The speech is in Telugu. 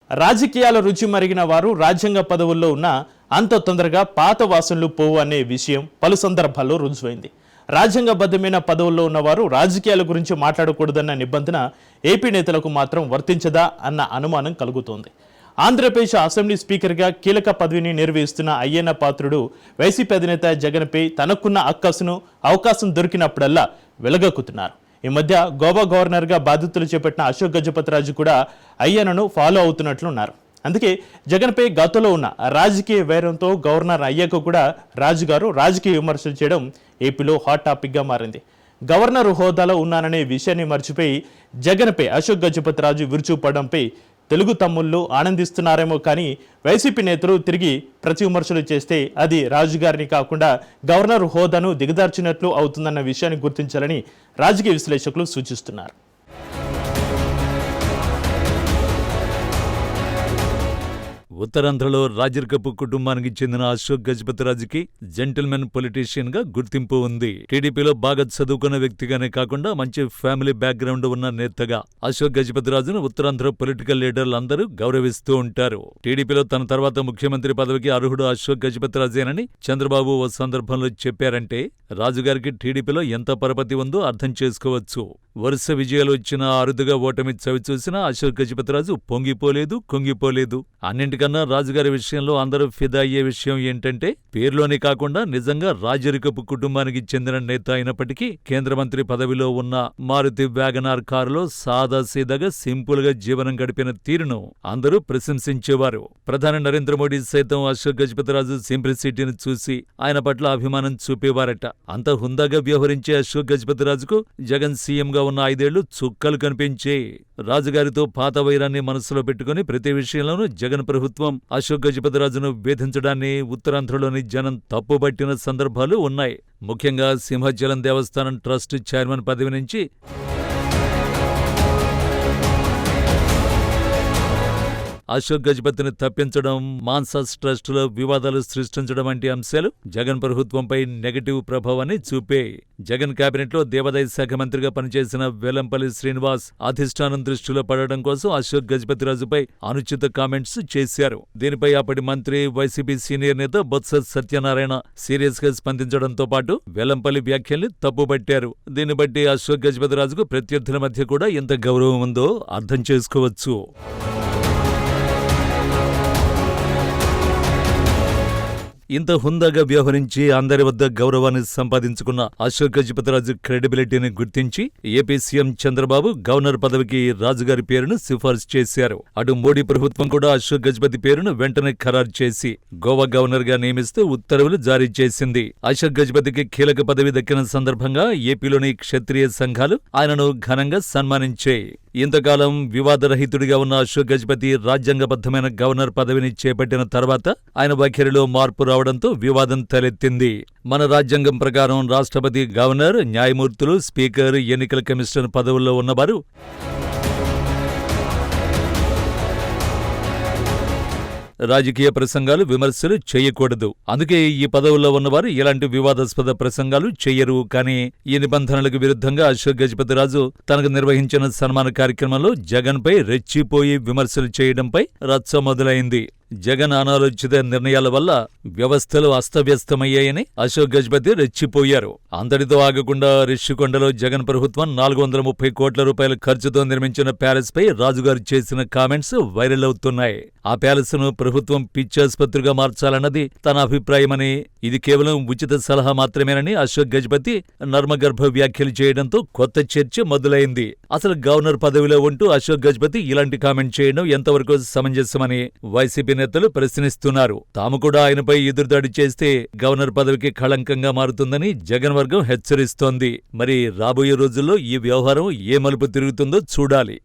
రాజకీయాల రుచి మరిగిన వారు రాజ్యాంగ పదవుల్లో ఉన్న అంత తొందరగా పాత వాసనలు పోవు అనే విషయం పలు సందర్భాల్లో రుజువైంది. రాజ్యాంగబద్ధమైన పదవుల్లో ఉన్నవారు రాజకీయాల గురించి మాట్లాడకూడదన్న నిబంధన ఏపీ నేతలకు మాత్రం వర్తించదా అన్న అనుమానం కలుగుతోంది. ఆంధ్రప్రదేశ్ అసెంబ్లీ స్పీకర్గా కీలక పదవిని నిర్వహిస్తున్న అయ్యన్న పాత్రుడు వైసీపీ అధినేత జగన్పై తనకున్న అక్కసును అవకాశం దొరికినప్పుడల్లా వెలగక్కుతున్నారు. ఈ మధ్య గోవా గవర్నర్గా బాధ్యతలు చేపట్టిన అశోక్ గజపతిరాజు కూడా అయ్యన్నను ఫాలో అవుతున్నట్లున్నారు. అందుకే జగన్పై గతంలో ఉన్న రాజకీయ వైరంతో గవర్నర్ అయ్యాక కూడా రాజుగారు రాజకీయ విమర్శలు చేయడం ఏపీలో హాట్ టాపిక్గా మారింది. గవర్నర్ హోదాలో ఉన్నాననే విషయాన్ని మర్చిపోయి జగన్పై అశోక్ గజపతిరాజు విరుచుపడంపై తెలుగు తమ్ముళ్ళు ఆనందిస్తున్నారేమో కానీ వైసీపీ నేతలు తిరిగి ప్రతి విమర్శలు చేస్తే అది రాజుగారిని కాకుండా గవర్నర్ హోదాను దిగదార్చినట్లు అవుతుందన్న విషయాన్ని గుర్తించాలని రాజకీయ విశ్లేషకులు సూచిస్తున్నారు. ఉత్తరాంధ్రలో రాజరికపు కుటుంబానికి చెందిన అశోక్ గజపతిరాజుకి జెంటిల్మెన్ పొలిటీషియన్ గా గుర్తింపు ఉంది. టీడీపీలో బాగా చదువుకున్న వ్యక్తిగానే కాకుండా మంచి ఫ్యామిలీ బ్యాక్గ్రౌండ్ ఉన్న నేతగా అశోక్ గజపతిరాజును ఉత్తరాంధ్ర పొలిటికల్ లీడర్లు అందరూ గౌరవిస్తూ ఉంటారు. టీడీపీలో తన తర్వాత ముఖ్యమంత్రి పదవికి అర్హుడు అశోక్ గజపతిరాజేనని చంద్రబాబు ఓ సందర్భంలో చెప్పారంటే రాజుగారికి టీడీపీలో ఎంత పరపతి ఉందో అర్థం చేసుకోవచ్చు. వరుస విజయాలు వచ్చినా అరుదుగా ఓటమి చవిచూసినా అశోక్ గజపతిరాజు పొంగిపోలేదు, కుంగిపోలేదు. అన్నింటికన్నా రాజుగారి విషయంలో అందరూ ఫిదా అయ్యే విషయం ఏంటంటే పేర్లోనే కాకుండా నిజంగా రాజరికపు కుటుంబానికి చెందిన నేత అయినప్పటికీ కేంద్ర మంత్రి పదవిలో ఉన్న మారుతి వ్యాగనార్ కారులో సాదాసీదాగా సింపుల్ గా జీవనం గడిపిన తీరును అందరూ ప్రశంసించేవారు. ప్రధాని నరేంద్ర మోడీ సైతం అశోక్ గజపతిరాజు సింప్లిసిటీని చూసి ఆయన పట్ల అభిమానం చూపేవారట. అంత హుందాగా వ్యవహరించే అశోక్ గజపతిరాజుకు జగన్ సీఎంగా ఉన్న 5 ఏళ్లు చుక్కలు కనిపించే. రాజుగారితో పాత వైరాన్ని మనసులో పెట్టుకుని ప్రతి విషయంలోనూ జగన్ ప్రభుత్వం అశోక్ గజపతిరాజును వేధించడాన్ని ఉత్తరాంధ్రలోని జనం తప్పుబట్టిన సందర్భాలు ఉన్నాయి. ముఖ్యంగా సింహాచలం దేవస్థానం ట్రస్ట్ చైర్మన్ పదవి నుంచి అశోక్ గజపతిని తప్పించడం, మాన్సాస్ ట్రస్టులో వివాదాలు సృష్టించడం వంటి అంశాలు జగన్ ప్రభుత్వంపై నెగటివ్ ప్రభావాన్ని చూపే. జగన్ కేబినెట్లో దేవాదాయ శాఖ మంత్రిగా పనిచేసిన వెల్లంపల్లి శ్రీనివాస్ అధిష్టానం దృష్టిలో పడడం కోసం అశోక్ గజపతిరాజుపై అనుచిత కామెంట్స్ చేశారు. దీనిపై అప్పటి మంత్రి వైసీపీ సీనియర్ నేత బొత్స సత్యనారాయణ సీరియస్ గా స్పందించడంతో పాటు వెల్లంపల్లి వ్యాఖ్యల్ని తప్పుబట్టారు. దీన్ని బట్టి అశోక్ గజపతిరాజుకు ప్రత్యర్థుల మధ్య కూడా ఎంత గౌరవం ఉందో అర్థం చేసుకోవచ్చు. ఇంత హుందాగా వ్యవహరించి అందరి వద్ద గౌరవాన్ని సంపాదించుకున్న అశోక్ గజపతిరాజు క్రెడిబిలిటీని గుర్తించి ఏపీ సీఎం చంద్రబాబు గవర్నర్ పదవికి రాజుగారి పేరును సిఫార్సు చేశారు. అటు మోడీ ప్రభుత్వం కూడా అశోక్ గజపతి పేరును వెంటనే ఖరారు చేసి గోవా గవర్నర్ గా నియమిస్తూ ఉత్తర్వులు జారీ చేసింది. అశోక్ గజపతికి కీలక పదవి దక్కిన సందర్భంగా ఏపీలోని క్షత్రియ సంఘాలు ఆయనను ఘనంగా సన్మానించాయి. ఇంతకాలం వివాదరహితుడిగా ఉన్న అశోక్ గజపతి రాజ్యాంగబద్ధమైన గవర్నర్ పదవిని చేపట్టిన తర్వాత ఆయన వైఖరిలో మార్పు రావడంతో వివాదం తలెత్తింది. మన రాజ్యాంగం ప్రకారం రాష్ట్రపతి, గవర్నర్, న్యాయమూర్తులు, స్పీకర్, ఎన్నికల కమిషనర్ పదవుల్లో ఉన్నవారు రాజకీయ ప్రసంగాలు, విమర్శలు చేయకూడదు. అందుకే ఈ పదవుల్లో ఉన్నవారు ఎలాంటి వివాదాస్పద ప్రసంగాలు చెయ్యరు. కానీ ఈ నిబంధనలకు విరుద్ధంగా అశోక్ గజపతిరాజు తనకు నిర్వహించిన సన్మాన కార్యక్రమంలో జగన్పై రెచ్చిపోయి విమర్శలు చేయడంపై రచ్చ మొదలైంది. జగన్ అనాలోచిత నిర్ణయాల వల్ల వ్యవస్థలు అస్తవ్యస్తమయ్యాయని అశోక్ గజపతి రెచ్చిపోయారు. అంతటితో ఆగకుండా రిషికొండలో జగన్ ప్రభుత్వం 430 కోట్ల రూపాయల ఖర్చుతో నిర్మించిన ప్యాలెస్ పై రాజుగారు చేసిన కామెంట్స్ వైరల్ అవుతున్నాయి. ఆ ప్యాలెస్ ను ప్రభుత్వం పిచ్చాసుపత్రిగా మార్చాలన్నది తన అభిప్రాయమని, ఇది కేవలం ఉచిత సలహా మాత్రమేనని అశోక్ గజపతి నర్మగర్భ వ్యాఖ్యలు చేయడంతో కొత్త చర్చ మొదలైంది. అసలు గవర్నర్ పదవిలో ఉంటూ అశోక్ గజపతి ఇలాంటి కామెంట్ చేయడం ఎంతవరకు సమంజసమని వైసీపీ నేతలు ప్రశ్నిస్తున్నారు. తాము కూడా ఆయనపై ఎదురుదాడి చేస్తే గవర్నర్ పదవికి కళంకంగా మారుతుందని జగన్ వర్గం హెచ్చరిస్తోంది. మరి రాబోయే రోజుల్లో ఈ వ్యవహారం ఏ మలుపు తిరుగుతుందో చూడాలి.